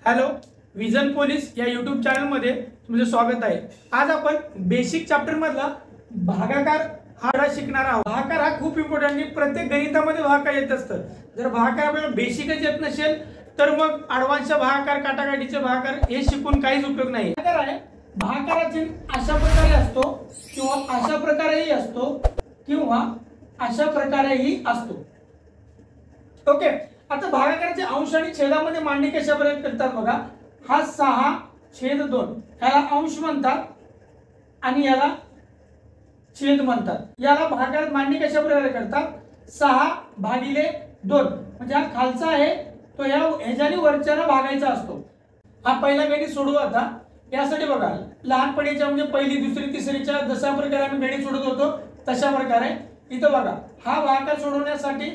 Hello, vision police या YouTube चॅनलमध्ये तुमचे स्वागत आहे। आज आपण बेसिक चॅप्टर मधला भागाकार हा धडा शिकणार आहोत। भागाकार हा खूप इम्पॉर्टंट आहे। प्रत्येक गणितामध्ये भागाकार येत असतं। जर भागाकार आपल्याला बेसिकच येत नसेल तर मग ॲडव्हान्स भागाकार, काटाकाटीचे भागाकार हे शिकून काहीच उपयोग नाही। भागाकार आहे, भागाकाराचे अशा प्रकारे असतो किंवा अशा प्रकारेही असतो किंवा अशा प्रकारेही असतो। ओके, आता भागाकाराचे अंश आणि छेदामध्ये मांडणी कशा प्रकारे करतात बघा। हा 6/2 याला अंश म्हणतात आणि याला छेद म्हणतात। याला भागाकारात मांडणी कशा प्रकारे करतात, 6/2 म्हणजे हा खालचा आहे तो या ह्याच्याने वरच्याला भागायचा असतो। हा पहिला गणित सोडवू। आता यासाठी बघा, लहानपणीच्या म्हणजे पहिली दुसरी तिसरीच्या जशा प्रकारे आम्ही गणित सोडवत होतो तशा प्रकारे इथं बघा, हा भागाकार सोडवण्यासाठी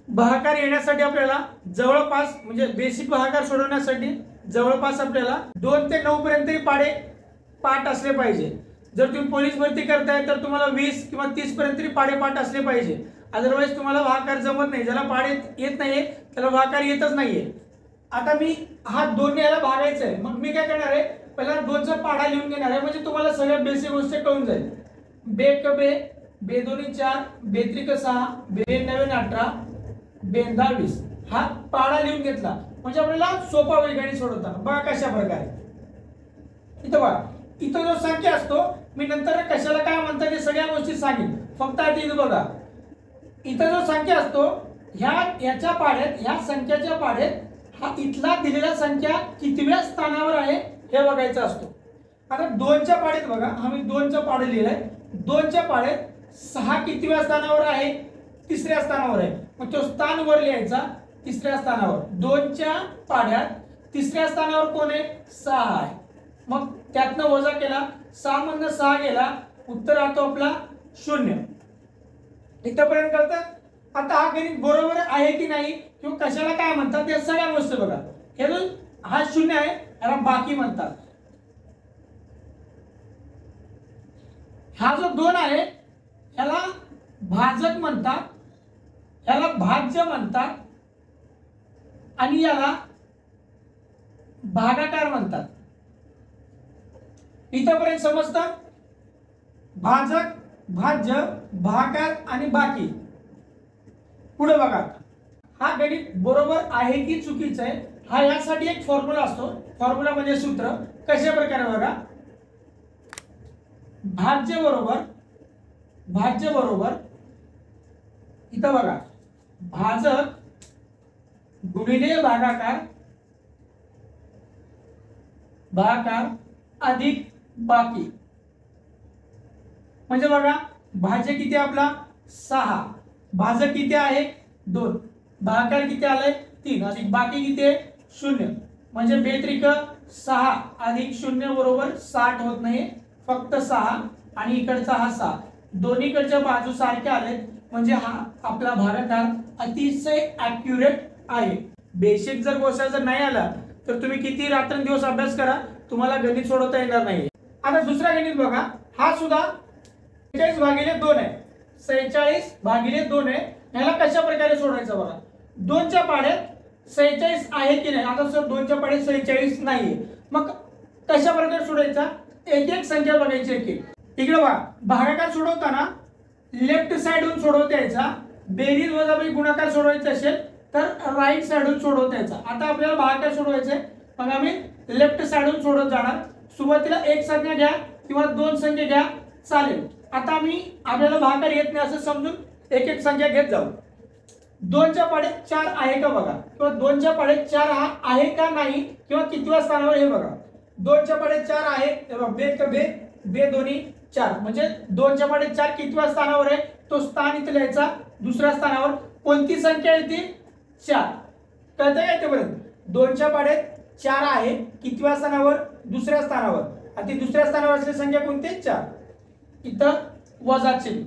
भागाकार येण्यासाठी आपल्याला जवळपास म्हणजे बेसिक भागाकार सोडवण्यासाठी जवळपास आपल्याला 2 ते 9 पर्यंत पाढे पाठ असले पाहिजे। जर तुम्ही पोलीस भरती करताय तर तुम्हाला 20 किंवा 30 पर्यंत पाढे पाठ असले पाहिजे। अदरवाइज तुम्हाला भागाकार जमत नाही। ज्याला पाढे येत नाहीये त्याला भागाकार येतच नाहीये। आता मी हा 2 ने याला भागायचा आहे, मग मी काय करणार आहे, पहिला 2 चा पाढा लिहून घेणार आहे म्हणजे तुम्हाला सगळ्या बेसिक गोष्टी कळून जाईल। बेक बे, बे दोन्ही 4, बेत्रिक 6, बे नवे 18, बेंदा 20 हा पाढा लिहून घेतला म्हणजे आपल्याला सोपा होईल गणित सोडवताना। बघा कशा प्रकारे इथं बघा, इथं जो संख्या असतो मी नंतर कशाला काय म्हणतात हे सगळ्या गोष्टी सांगेन। फक्त आता इथं बघा, इथं जो संख्या असतो याच्या पाढ्यात, ह्या संख्याच्या पाढ्यात हा इथला दिलेला संख्या कितव्या स्थानावर आहे हे बघायचं असतो। आता 2 च्या पाढ्यात बघा, हा मी 2 चा पाढा लिहिलाय। 2 च्या पाढ्यात 6 कितव्या स्थानावर आहे, तिसऱ्या स्थानावर आहे। मग तो स्थान वर लिहायचा तिसऱ्या स्थानावर। 2 च्या पाढ्यात तिसऱ्या स्थानावर कोण आहे, 6 आहे। मग त्यातनं वजा केला, 6 मधनं 6 गेला, उत्तर राहतो आपला 0। इथपर्यंत कळतं। आता हा गणित बरोबर आहे की नाही किंवा कशाला काय म्हणतात या सगळ्या गोष्टी बघा। हे जो हा 0 आहे याला बाकी म्हणतात। हा जो 2 आहे याला भाजक म्हणतात, याला भाज्य म्हणतात आणि याला भागाकार म्हणतात। इथपर्यंत समजतं। भाजक, भाज्य, भागाकार आणि बाकी। पुढे बघा, हा गणित बरोबर आहे की चुकीचं आहे हा यासाठी एक फॉर्म्युला असतो। फॉर्म्युला म्हणजे सूत्र कशा प्रकारे बघा, भाज्य बरोबर इथं बघा, भाजक गुणिले भागाकार अधिक बाकी। म्हणजे बघा, भाज्य किती आपला 6, भाजक किती आहे 2, भागाकार किती आलाय 3 अधिक बाकी किती आहे 0। म्हणजे बेत्रिक 6 अधिक 0 बरोबर 60 होत नाही, फक्त 6 आणि इकडचा हा 6 दोन्हीकडच्या बाजू सारख्या आलेत म्हणजे हा आपला भागाकार अतिशय ॲक्युरेट आहे। बेसिक जर गोष्ट जर नाही आला तर तुम्ही किती रात्रंदिवस अभ्यास करा तुम्हाला गणित सोडवता येणार नाही। आता दुसरा गणित बघा, हा सुद्धा 46/2 आहे। 46/2 आहे। याला कशा प्रकारे सोडवायचं बघा। 2 च्या पाढ्यात 46 आहे की नाही, आता सर 2 च्या पाढ्यात 46 नाहीये, मग कशा प्रकारे सोडवायचा, एक एक संख्या बघायची एक एक। इकडे बघा, भागाकार सोडवताना लेफ्ट साइडहून सोडवता यायचा, बेरीज वजाबाकी गुणाकार सोडवायचा असेल तर राईट साइडहून सोडवता यायचा। आता आपल्याला भागाकार सोडवायचा आहे मग आम्ही लेफ्ट साइडहून सोडवत जाणार। सुरुवातीला एक संख्या घ्या किंवा 2 संख्या घ्या चालेल। आता आपल्याला भागाकार येत नाही असं समजून एक एक संख्या घेत जाऊ। 2 च्या पाढ्यात 4 आहे का बघा, किंवा 2 च्या पाढ्यात 4 हा आहे का नाही किंवा कितव्या स्थानावर हे बघा। 2 च्या पाढ्यात 4 आहे, बे दोन्ही 4 म्हणजे 2 च्या पाढ्यात 4 कितव्या स्थानावर आहे, तो स्थान इथे लिहायचा दुसऱ्या स्थानावर। कोणती संख्या येते 4, कळतंय का इथेपर्यंत। 2 च्या पाढ्यात 4 आहे, कितव्या स्थानावर, दुसऱ्या स्थानावर, आणि ती दुसऱ्या स्थानावर असलेली संख्या कोणती 4। इथं वजा चिन्ह,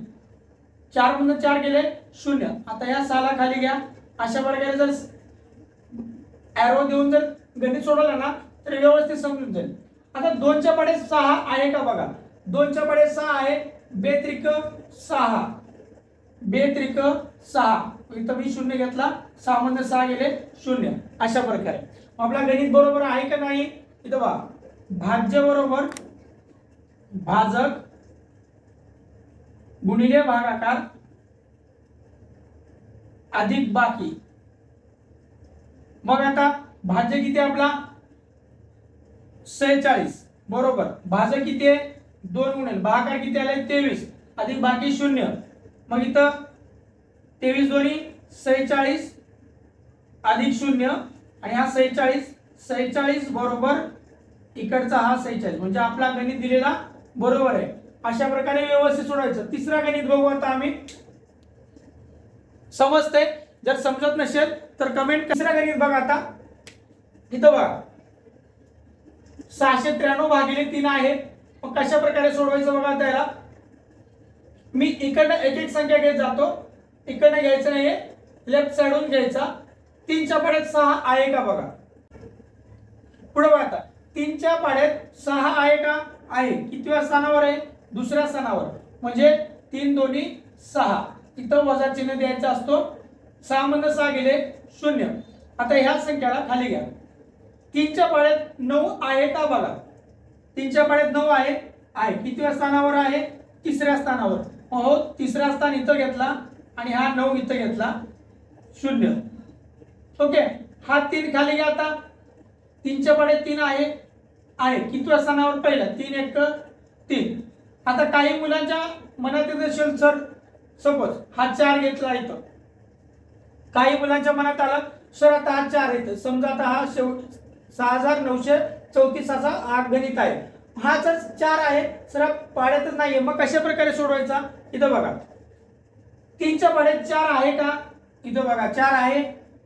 4 मधून 4 गेले 0। आता या 6 ला खाली घ्या। अशा प्रकारे जर एरो देऊन जर गणित सोडवलं ना तर व्यवस्थित समजून जाईल। आता 2 च्या पाढ्यात 6 आहे का बघा। 2 च्या पाढ्यात 6 आहे, बेत्रिक 6, इथं मी 0 घेतला, 6 मधून 6 गेले 0। अशा प्रकारे आपला गणित बरोबर आहे का नाही इथं बघा, भाज्य बरोबर भाजक गुणिले भागाकार अधिक बाकी. मग आता भाज्य किती आपला 46 बरोबर, भाजक किती आहे 2 गुणिले भागाकार किती आले 23 अधिक बाकी 0. मग इथं 23 दोन्ही 46 अधिक 0 आणि हा 46 बरोबर इकडचा हा 46, म्हणजे आपला गणित दिलेला बरोबर आहे. अशा प्रकारे व्यवस्थित सोडवायचं. तिसरा गणित बघू आता आम्ही. समजते? जर समजत नसेल तर कमेंट. तिसरा गणित बघा आता इथं बघा 693 भागिले 3 आहे. मग कशा प्रकारे सोडवायचं बघा त्याला. मी इकडनं एक एक संख्या घेत जातो, इकडनं घ्यायचं नाहीये, लेफ्ट साइडून घ्यायचा. 3 च्या पाड्यात 6 आहे का बघा. पुढे बघा आता 3 च्या पाड्यात 6 आहे का, आहे. कितव्या स्थानावर आहे, दुसऱ्या स्थानावर, म्हणजे 3 दोन्ही 6. इथं वजा चिन्ह द्यायचा असतो. 6 मधून 6 गेले 0. आता ह्या संख्याला खाली घ्या. 3 च्या पाड्यात 9 आहे का बघा. 3 च्या पाड्यात 9 आहे, आहे. कितव्या स्थानावर आहे, तिसऱ्या स्थानावर. हो, तिसरा स्थान इथं घेतला आणि हा 9 इथं घेतला 0. ओके, हा 3 खाली घ्या. आता 3 च्या पाड्यात 3 आहे, आहे. कितव्या स्थानावर, पहिला. 3 1 3. आता काही मुलांच्या मनात येत असेल सर, सपोज हा 4 घेतला इथं. काही मुलांच्या मनात आलं सर आता हा 4 येतं. समजा आता हा 6934 असा हा गणित आहे. हा जर 4 आहे सर पाड्यातच नाहीये, मग कशा प्रकारे सोडवायचा. इथं बघा 3 च्या पाड्यात 4 आहे का, इथं बघा 4 आहे.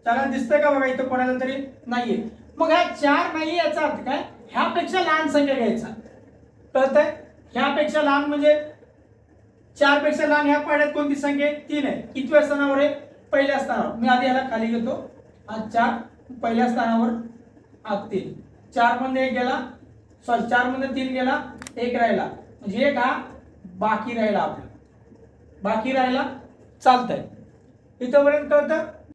त्याला दिसतंय का बघा इथं कोणाला तरी नाहीये. मग हा 4 नाही याचा अर्थ काय, ह्यापेक्षा लहान संख्या घ्यायचा. कळतंय. ह्यापेक्षा लहान म्हणजे 4 पेक्षा लहान ह्या पाड्यात कोणती संख्या आहे, 3 आहे. कितव्या स्थानावर आहे, पहिल्या स्थानावर. मी आधी याला खाली घेतो. हा 4 पहिल्या स्थानावर, हा 3. 4 मध्ये 1 गेला, सॉरी 4 मध्ये 3 गेला, 1 राहिला, म्हणजे 1 हा बाकी राहिला. आपला बाकी राहिला. चालतंय. इथपर्यंत कळतं.